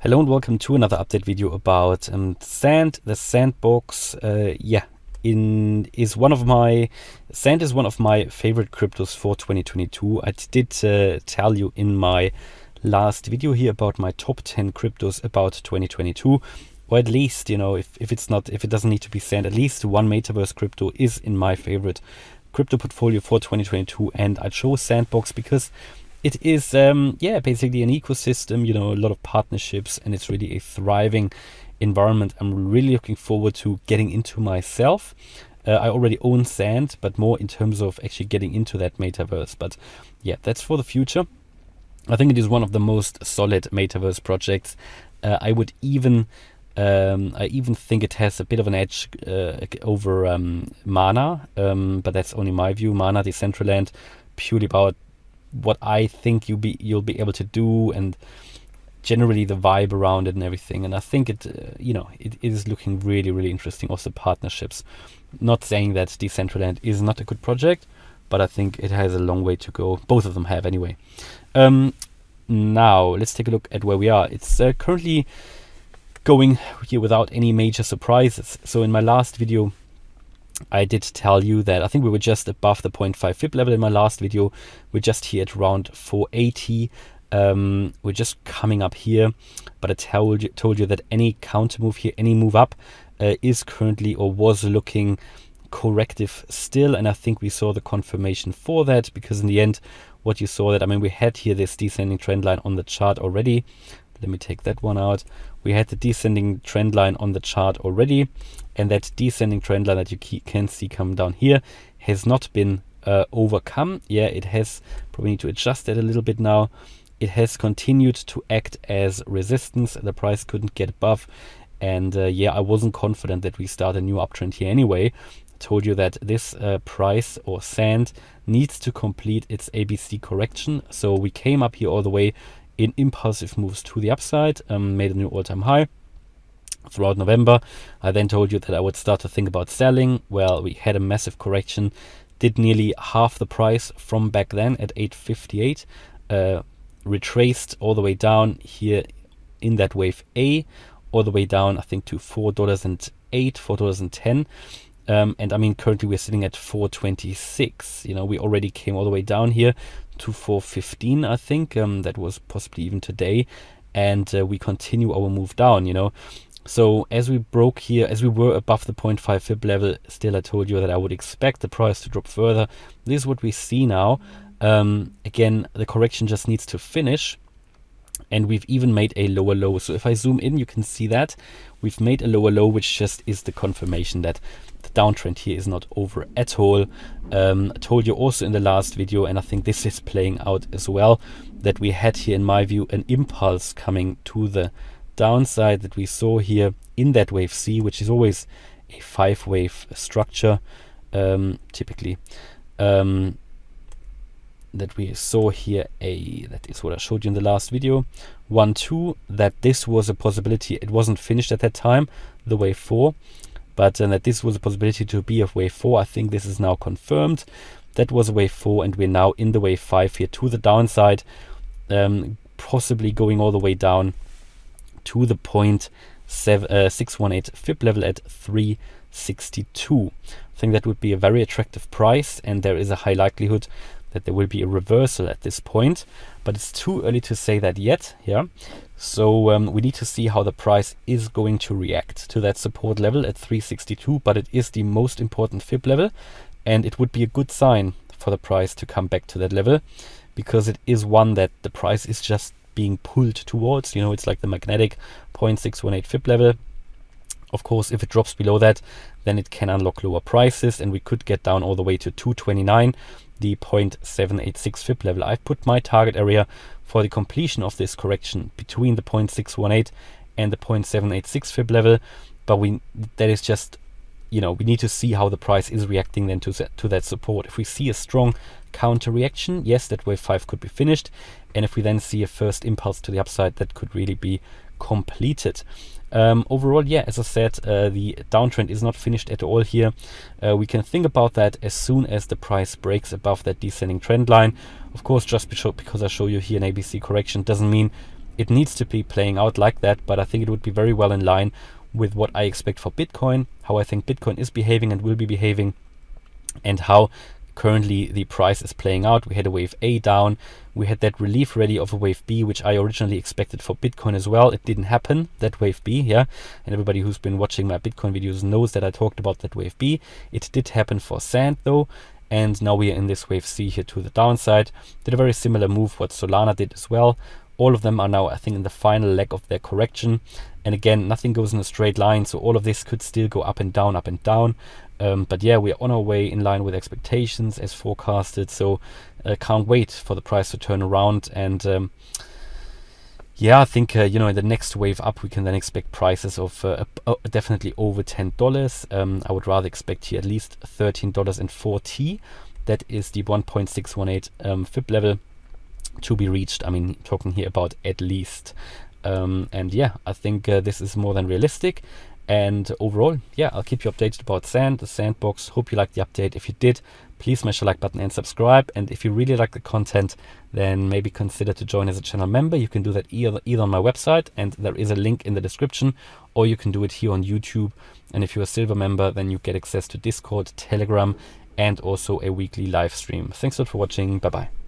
Hello and welcome to another update video about the Sandbox. Sand is one of my favorite cryptos for 2022. I did tell you in my last video here about my top 10 cryptos about 2022, or at least, you know, if it doesn't need to be Sand, at least one metaverse crypto is in my favorite crypto portfolio for 2022, and I chose Sandbox because it is, basically an ecosystem, you know, a lot of partnerships, and it's really a thriving environment I'm really looking forward to getting into myself. I already own Sand, but more in terms of actually getting into that metaverse. But yeah, that's for the future. I think it is one of the most solid metaverse projects. I even think it has a bit of an edge over Mana, but that's only my view. Mana, Decentraland, purely about what I think you'll be able to do, and generally the vibe around it and everything. And I think it is looking really, really interesting. Also partnerships. Not saying that Decentraland is not a good project, but I think it has a long way to go. Both of them have anyway. Now let's take a look at where we are. It's currently going here without any major surprises. So in my last video, I did tell you that I think we were just above the 0.5 fib level in my last video. We're just here at around 480. We're just coming up here, but I told you that any counter move here, any move up, is currently or was looking corrective still, and I think we saw the confirmation for that, because in the end, what you saw that, I mean, we had here this descending trend line on the chart already. Let me take that one out. We had the descending trend line on the chart already, and that descending trend line that you can see come down here has not been overcome. Yeah, it has. Probably need to adjust that a little bit now. It has continued to act as resistance. The price couldn't get above, and I wasn't confident that we start a new uptrend here anyway. I told you that this price or Sand needs to complete its ABC correction. So we came up here all the way in impulsive moves to the upside, made a new all-time high throughout November. I then told you that I would start to think about selling. Well, we had a massive correction, did nearly half the price from back then at 858, retraced all the way down here in that wave A, all the way down I think to $4.08, $4.10. And I mean, currently we're sitting at 426. You know, we already came all the way down here to 415, I think. That was possibly even today, and we continue our move down, you know. So as we broke here, as we were above the 0.5 fib level, still I told you that I would expect the price to drop further. This is what we see now. Again, the correction just needs to finish, and we've even made a lower low. So if I zoom in, you can see that we've made a lower low, which just is the confirmation that the downtrend here is not over at all. I told you also in the last video, and I think this is playing out as well, that we had here, in my view, an impulse coming to the downside that we saw here in that wave C, which is always a 5-wave structure, typically. That we saw here, that is what I showed you in the last video, 1, 2, that this was a possibility. It wasn't finished at that time, the wave 4, but that this was a possibility to be a wave 4. I think this is now confirmed. That was a wave 4, and we're now in the wave 5 here to the downside, possibly going all the way down to the 0.618 fib level at 362. I think that would be a very attractive price, and there is a high likelihood that there will be a reversal at this point, but it's too early to say that yet. Yeah, so we need to see how the price is going to react to that support level at 362, but it is the most important fib level, and it would be a good sign for the price to come back to that level, because it is one that the price is just being pulled towards. You know, it's like the magnetic 0.618 fib level. Of course, if it drops below that, then it can unlock lower prices, and we could get down all the way to 229, the 0.786 fib level. I've put my target area for the completion of this correction between the 0.618 and the 0.786 fib level, but that is just, you know, we need to see how the price is reacting then to that support. If we see a strong counter reaction, yes, that wave 5 could be finished, and if we then see a first impulse to the upside, that could really be completed. Overall, yeah, as I said, the downtrend is not finished at all here. We can think about that as soon as the price breaks above that descending trend line. Of course, just because I show you here an ABC correction doesn't mean it needs to be playing out like that, but I think it would be very well in line with what I expect for Bitcoin, how I think Bitcoin is behaving and will be behaving, and how currently the price is playing out. We had a wave A down. We had that relief rally of a wave B, which I originally expected for Bitcoin as well. It didn't happen, that wave B, yeah. And everybody who's been watching my Bitcoin videos knows that I talked about that wave B. It did happen for Sand though. And now we are in this wave C here to the downside. Did a very similar move what Solana did as well. All of them are now, I think, in the final leg of their correction. And again, nothing goes in a straight line, so all of this could still go up and down, up and down. But yeah, we are on our way in line with expectations as forecasted. So can't wait for the price to turn around. And yeah, I think, in the next wave up, we can then expect prices of definitely over $10. I would rather expect here at least $13.40. That is the 1.618 FIB level to be reached. I mean, talking here about at least. And yeah, I think this is more than realistic. And overall, yeah, I'll keep you updated about the Sandbox. Hope you liked the update. If you did, please smash the like button and subscribe. And if you really like the content, then maybe consider to join as a channel member. You can do that either on my website, and there is a link in the description, or you can do it here on YouTube. And if you're a silver member, then you get access to Discord, Telegram, and also a weekly live stream. Thanks a lot for watching. Bye bye.